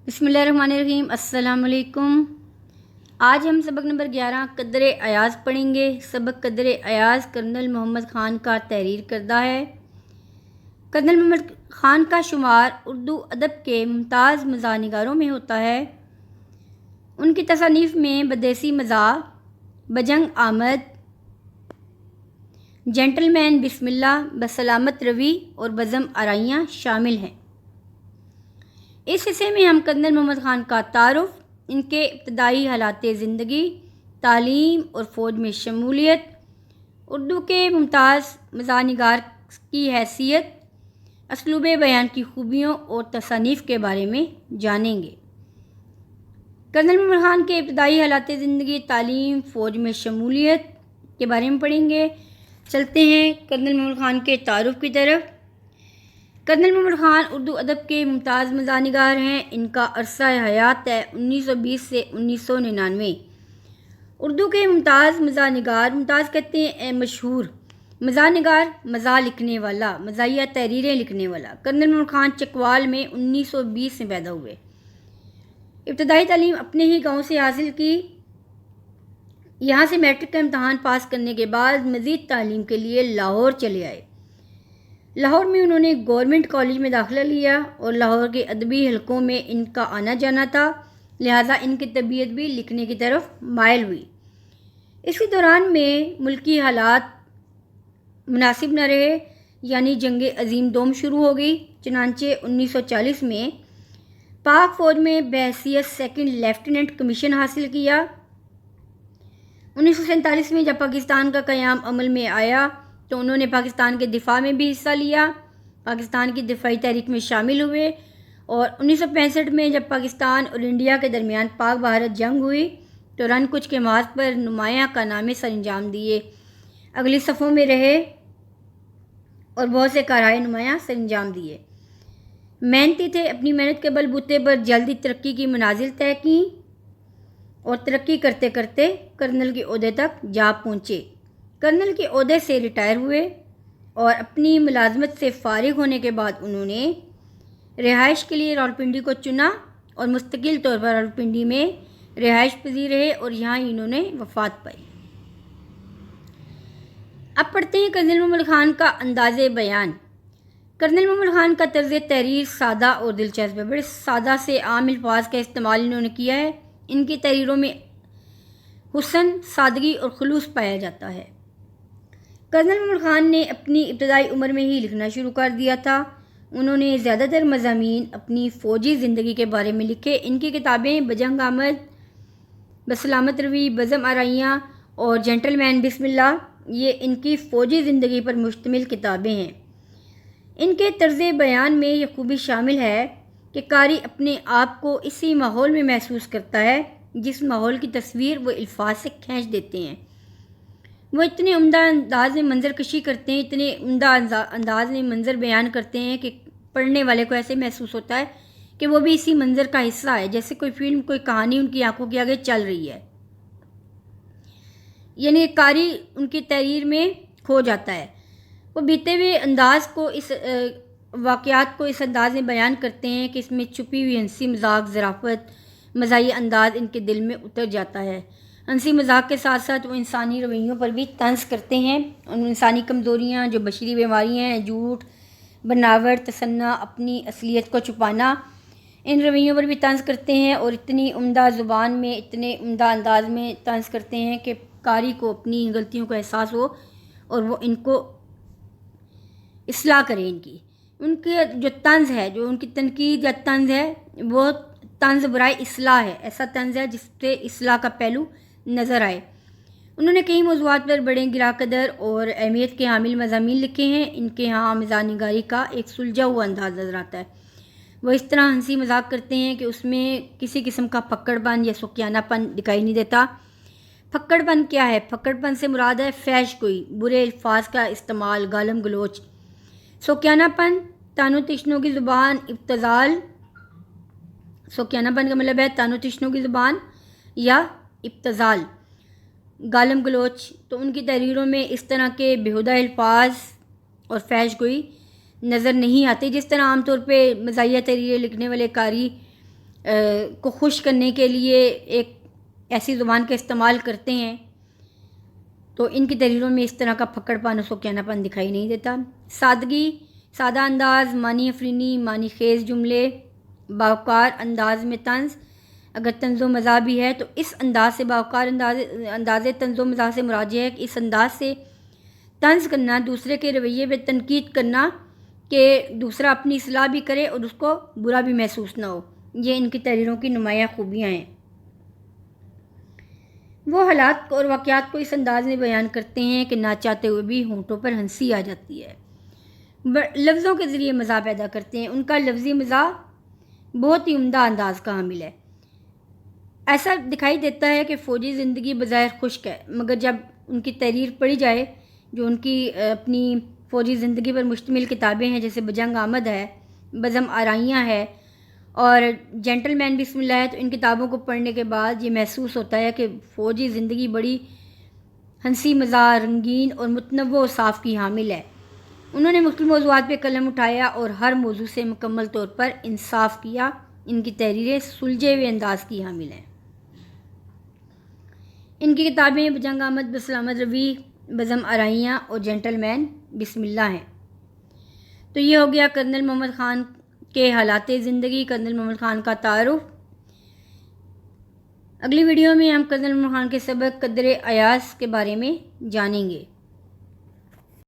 बिस्मिल्लाहिर्रहमानिर्रहीम। अस्सलाम वालेकुम। आज हम सबक नंबर 11 कदर अयाज पढ़ेंगे। सबक कदर अयाज कर्नल मोहम्मद ख़ान का तहरीर करदा है। कर्नल मोहम्मद ख़ान का शुमार उर्दू अदब के मुमताज़ मज़ाहनिगारों में होता है। उनकी तसानीफ़ में बदेसी मज़ाह, बजंग आमद, जेंटलमैन बिस्मिल्लाह, बसलामत रवी और बज़म आराइयाँ शामिल हैं। इस हिस्से में हम कर्नल मोहम्मद ख़ान का तारुफ, इनके इब्तदाई हालात ज़िंदगी, तालीम और फ़ौज में शमूलियत, उर्दू के मुमताज़ मज़ाहनिगार की हैसियत, असलूब बयान की खूबियों और तसानीफ़ के बारे में जानेंगे। कर्नल मोहम्मद ख़ान के इब्तदाई हालात ज़िंदगी, तालीम, फ़ौज में शमूलियत के बारे में पढ़ेंगे। चलते हैं कर्नल मोहम्मद ख़ान के तारुफ की तरफ। कर्नल मोहम्मद ख़ान उर्दू अदब के मुमताज़ मज़ाहनिगार हैं। इनका अरसा हयात है 1920 से 1999। उर्दू के मुमताज़ मज़ाहनिगार, मुमताज़ कहते हैं मशहूर, मज़ाहनिगार मज़ाह लिखने वाला, मज़ाहिया तहरीरें लिखने वाला। कर्नल मोहम्मद ख़ान चकवाल में 1920 में पैदा हुए। इब्तदाई तालीम अपने ही गाँव से हासिल की। यहाँ से मैट्रिक का इम्तहान पास करने के बाद मज़ीद तालीम के लिए लाहौर चले आए। लाहौर में उन्होंने गवर्नमेंट कॉलेज में दाखिला लिया और लाहौर के अदबी हलकों में इनका आना जाना था, लिहाजा इनकी तबीयत भी लिखने की तरफ माइल हुई। इसी दौरान में मुल्की हालात मुनासिब न रहे, यानी जंग अज़ीम दोम शुरू हो गई। चनांचे 1940 में पाक फ़ौज में बहैसियत सेकंड लेफ्टिनेंट कमीशन हासिल किया। 1947 में जब पाकिस्तान का क़याम अमल में आया तो उन्होंने पाकिस्तान के दिफा में भी हिस्सा लिया, पाकिस्तान की दिफाई तहरीक में शामिल हुए। और 1965 में जब पाकिस्तान और इंडिया के दरमियान पाक भारत जंग हुई तो रन कुछ के मार्ग पर नुमायाँ कारनामे सर अंजाम दिए, अगली सफ़ों में रहे और बहुत से कारहाय नुमायाँ सर अंजाम दिए। मेहनती थे, अपनी मेहनत के बलबूते पर जल्दी तरक्की की मनाजिल तय की और तरक्की करते करते कर्नल के ओहदे तक जा पहुँचे। कर्नल के ओहदे से रिटायर हुए और अपनी मुलाजमत से फ़ारिग होने के बाद उन्होंने रिहाइश के लिए रावलपिंडी को चुना और मुस्तकिल तौर पर रावलपिंडी में रिहाइश पजीर रहे और यहाँ ही इन्होंने वफ़ात पाई। अब पढ़ते हैं कर्नल मोहम्मद ख़ान का अंदाज़ बयान। कर्नल मोहम्मद ख़ान का तर्ज़ तहरीर सादा और दिलचस्प है। बड़े सादा से आम अल्फाज का इस्तेमाल इन्होंने किया है। इनकी तहरीरों में हुस्न, सादगी और खुलूस पाया जाता है। कर्नल मोहम्मद ख़ान ने अपनी इब्तदाई उम्र में ही लिखना शुरू कर दिया था। उन्होंने ज़्यादातर मज़ामीन अपनी फ़ौजी ज़िंदगी के बारे में लिखे। इनकी किताबें बजंग आमद, बसलामत रवी, बज़म आराइयाँ और जेंटलमैन बिस्मिल्लाह, ये इनकी फ़ौजी ज़िंदगी पर मुश्तमिल किताबें हैं। इनके तर्ज़ बयान में यह खूबी शामिल है कि कारी अपने आप को इसी माहौल में महसूस करता है जिस माहौल की तस्वीर वो अल्फाज से खींच देते हैं। वो इतने उम्दा अंदाज में मंजर कशी करते हैं, इतने उम्दा अंदाज में मंजर बयान करते हैं कि पढ़ने वाले को ऐसे महसूस होता है कि वो भी इसी मंजर का हिस्सा है, जैसे कोई फिल्म, कोई कहानी उनकी आंखों के आगे चल रही है। यानी कारी उनकी तहरीर में खो जाता है। वो बीते हुए अंदाज को, इस वाक़यात को इस अंदाज में बयान करते हैं कि इसमें छुपी हुई हंसी, मजाक, ज़राफ़त, मज़ाही अंदाज इनके दिल में उतर जाता है। हंसी मजाक के साथ साथ वो इंसानी रवैयों पर भी तंज़ करते हैं। उन इंसानी कमज़ोरियाँ जो बशरी बीमारियाँ हैं, झूठ, बनावट, तसन्ना, अपनी असलियत को छुपाना, इन रवैयों पर भी तंज़ करते हैं और इतनी उम्दा ज़ुबान में, इतने उम्दा अंदाज में तंज़ करते हैं कि कारी को अपनी गलतियों का एहसास हो और वो इनको इस्लाह करे। इनकी उनके जो तंज़ है, जो उनकी तनकीद या तंज़ है, वो तंज़ बराए इस्लाह है। ऐसा तंज़ है जिससे इस्लाह का पहलू नज़र आए। उन्होंने कई मौज़ूआत पर बड़े गिरा कदर और अहमियत के हामिल मज़ामीन लिखे हैं। इनके यहाँ मज़ाहनिगारी का एक सुलझा हुआ अंदाज़ नज़र आता है। वो इस तरह हंसी मजाक करते हैं कि उसमें किसी किस्म का फक्कड़पन या सुकियानापन दिखाई नहीं देता। फक्कड़पन क्या है? फक्कड़पन से मुराद है फैश गोई, बुरे अल्फाज का इस्तेमाल, गालम गलोच। सुकियानापन, तानो तिश्नों की ज़ुबान, इब्तज़ाल। सुकियानापन का मतलब है तानो तिश्नों की ज़ुबान या इब्तज़ाल, गालम गलोच। तो उनकी तहरीरों में इस तरह के बेहुदा अल्फाज और फैश गोई नज़र नहीं आती। जिस तरह आमतौर पे मज़ाहिया तहरीरें लिखने वाले कारी کو خوش کرنے کے لیے ایک ایسی زبان کا استعمال کرتے ہیں، تو ان کی تحریروں میں اس طرح کا پھکڑ پن و سوکیانہ پن دکھائی نہیں دیتا۔ سادگی، سادہ انداز، معنی افرینی، معنی خیز جملے، باوقار انداز میں طنز۔ اگر طنز و مزاح بھی ہے تو اس انداز سے باوقار انداز طنز و مزاح سے مراد یہ ہے کہ اس انداز سے طنز کرنا، دوسرے کے رویے پہ تنقید کرنا کہ دوسرا اپنی اصلاح بھی کرے اور اس کو برا بھی محسوس نہ ہو، یہ ان کی تحریروں کی نمایاں خوبیاں ہیں۔ وہ حالات اور واقعات کو اس انداز میں بیان کرتے ہیں کہ نہ چاہتے ہوئے بھی ہونٹوں پر ہنسی آ جاتی ہے۔ لفظوں کے ذریعے مزاح پیدا کرتے ہیں، ان کا لفظی مزاح بہت ہی عمدہ انداز کا حامل ہے۔ ایسا دکھائی دیتا ہے کہ فوجی زندگی بظاہر خشک ہے، مگر جب ان کی تحریر پڑھی جائے، جو ان کی اپنی فوجی زندگی پر مشتمل کتابیں ہیں، جیسے بجنگ آمد ہے، بزم آرائیاں ہے اور جینٹل مین بسم اللہ ہے، تو ان کتابوں کو پڑھنے کے بعد یہ محسوس ہوتا ہے کہ فوجی زندگی بڑی ہنسی مزاح، رنگین اور متنوع و صاف کی حامل ہے۔ انہوں نے مختلف موضوعات پہ قلم اٹھایا اور ہر موضوع سے مکمل طور پر انصاف کیا۔ ان کی تحریریں سلجھے ہوئے انداز کی حامل ہیں۔ ان کی کتابیں بجنگ آمد، بسلامت روی، بزم آرائیاں اور جینٹل مین بسم اللہ ہیں۔ تو یہ ہو گیا کرنل محمد خان کے حالات زندگی، کرنل محمد خان کا تعارف۔ اگلی ویڈیو میں ہم کرنل محمد خان کے سبق قدر ایاز کے بارے میں جانیں گے۔